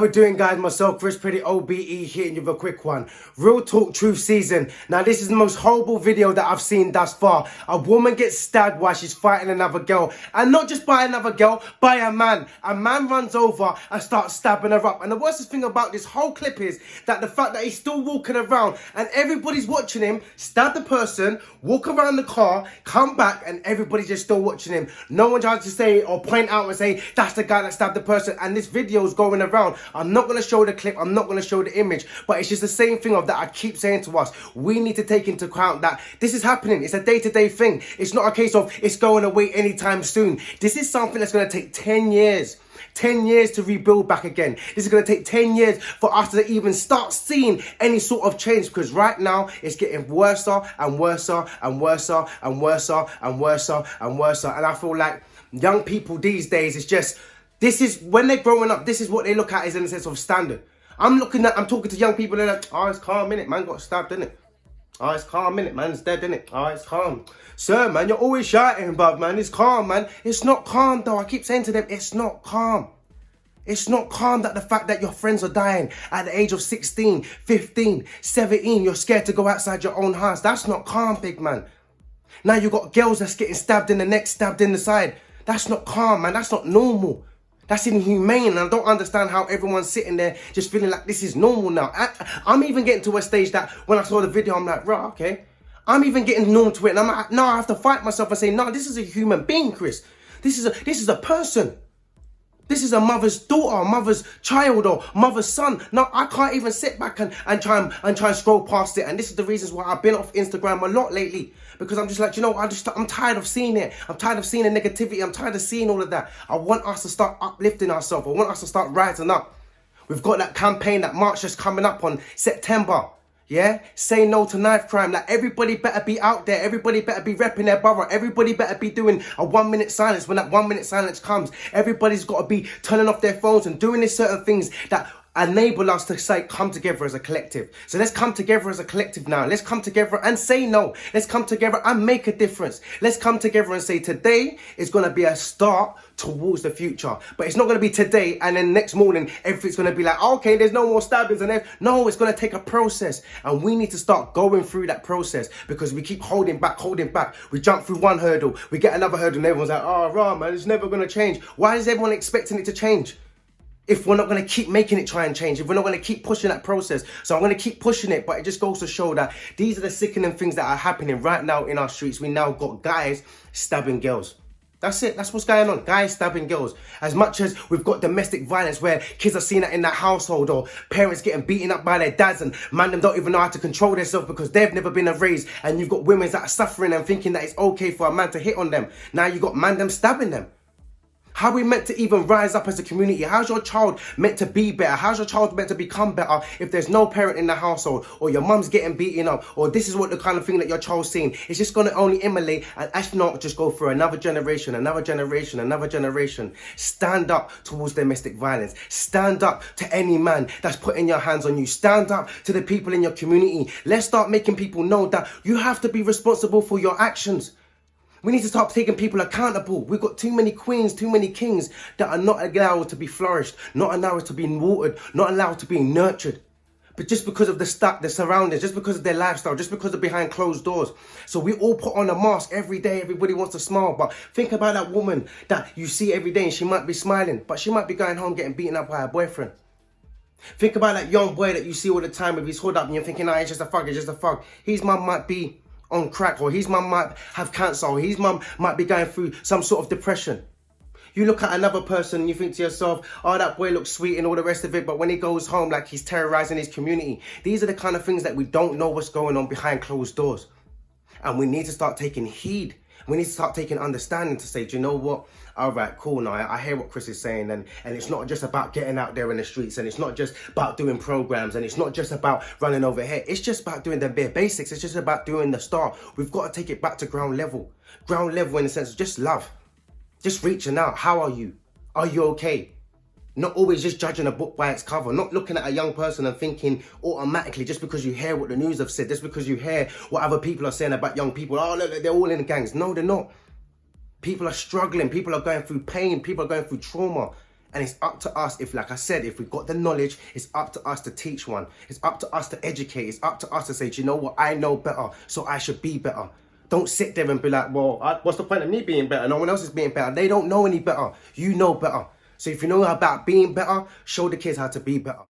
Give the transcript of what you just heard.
How we doing, guys? Myself, Preddie OBE, hitting you with a quick one. Real talk, truth season. Now, this is the most horrible video that I've seen thus far. A woman gets stabbed while she's fighting another girl. And not just by another girl, by a man. A man runs over and starts stabbing her up. And the worst thing about this whole clip is that the fact that he's still walking around and everybody's watching him stab the person, walk around the car, come back, and everybody's just still watching him. No one tries to say or point out and say, that's the guy that stabbed the person. And this video is going around. I'm not going to show the clip, I'm not going to show the image, but it's just the same thing of that I keep saying to us. We need to take into account that this is happening. It's a day-to-day thing. It's not a case of it's going away anytime soon. This is something that's going to take 10 years. 10 years to rebuild back again. This is going to take 10 years for us to even start seeing any sort of change, because right now it's getting worse and worse and worse and worse and worse and worse. And I feel like young people these days, it's just, this is, when they're growing up, this is what they look at as in a sense of standard. I'm talking to young people, they're like, oh, it's calm, innit? Man got stabbed, innit? Oh, it's calm, innit? Man's dead, innit? Oh, it's calm. Sir, man, you're always shouting, bruv, man. It's calm, man. It's not calm, though. I keep saying to them, it's not calm. It's not calm that the fact that your friends are dying at the age of 16, 15, 17, you're scared to go outside your own house. That's not calm, big man. Now you got girls that's getting stabbed in the neck, stabbed in the side. That's not calm, man. That's not normal. That's inhumane, and I don't understand how everyone's sitting there just feeling like this is normal now. I'm even getting to a stage that when I saw the video, I'm like, right, okay. I'm even getting numb to it, and I'm like, no, I have to fight myself and say, no, this is a human being, Chris. This is a person. This is a mother's daughter, mother's child, or mother's son. No, I can't even sit back and try and scroll past it. And this is the reasons why I've been off Instagram a lot lately. Because I'm just like, you know, I'm tired of seeing it. I'm tired of seeing the negativity. I'm tired of seeing all of that. I want us to start uplifting ourselves. I want us to start rising up. We've got that campaign, that march just coming up on September. Yeah? Say no to knife crime. Like, everybody better be out there. Everybody better be repping their borough. Everybody better be doing a 1 minute silence. When that 1 minute silence comes, everybody's got to be turning off their phones and doing these certain things that enable us to say, come together as a collective. So let's come together as a collective now. Let's come together and say no. Let's come together and make a difference. Let's come together and say today is going to be a start towards the future. But it's not going to be today and then next morning everything's going to be like, okay, there's no more stabbings. And no, it's going to take a process. And we need to start going through that process, because we keep holding back. We jump through one hurdle, we get another hurdle, and everyone's like, oh, rah, man, it's never going to change. Why is everyone expecting it to change? If we're not going to keep making it try and change, if we're not going to keep pushing that process. So I'm going to keep pushing it, but it just goes to show that these are the sickening things that are happening right now in our streets. We now got guys stabbing girls. That's it. That's what's going on. Guys stabbing girls. As much as we've got domestic violence where kids are seeing that in that household, or parents getting beaten up by their dads, and man, them don't even know how to control themselves because they've never been raised. And you've got women that are suffering and thinking that it's okay for a man to hit on them. Now you got man them stabbing them. How are we meant to even rise up as a community? How's your child meant to be better? How's your child meant to become better if there's no parent in the household, or your mum's getting beaten up, or this is what the kind of thing that your child's seeing? It's just going to only emulate, and if not, just go through another generation, another generation, another generation. Stand up towards domestic violence. Stand up to any man that's putting your hands on you. Stand up to the people in your community. Let's start making people know that you have to be responsible for your actions. We need to start taking people accountable. We've got too many queens, too many kings that are not allowed to be flourished, not allowed to be watered, not allowed to be nurtured. But just because of the surroundings, just because of their lifestyle, just because of behind closed doors. So we all put on a mask every day. Everybody wants to smile. But think about that woman that you see every day, and she might be smiling, but she might be going home getting beaten up by her boyfriend. Think about that young boy that you see all the time with his hood up, and you're thinking, it's just a thug, it's just a thug. His mum might be on crack, or his mum might have cancer, or his mum might be going through some sort of depression. You look at another person and you think to yourself, oh, that boy looks sweet and all the rest of it, but when he goes home, like, he's terrorizing his community. These are the kind of things that we don't know what's going on behind closed doors. And we need to start taking heed. We need to start taking understanding to say, do you know what? All right, cool. Now, I hear what Chris is saying. And it's not just about getting out there in the streets. And it's not just about doing programs. And it's not just about running over here. It's just about doing the bare basics. It's just about doing the start. We've got to take it back to ground level. Ground level in the sense of just love. Just reaching out. How are you? Are you okay? Not always just judging a book by its cover. Not looking at a young person and thinking automatically, just because you hear what the news have said, just because you hear what other people are saying about young people, oh, look, they're all in the gangs. No, they're not. People are struggling. People are going through pain. People are going through trauma. And it's up to us, if, like I said, if we've got the knowledge, it's up to us to teach one. It's up to us to educate. It's up to us to say, do you know what? I know better, so I should be better. Don't sit there and be like, well, what's the point of me being better? No one else is being better. They don't know any better. You know better. So if you know about being better, show the kids how to be better.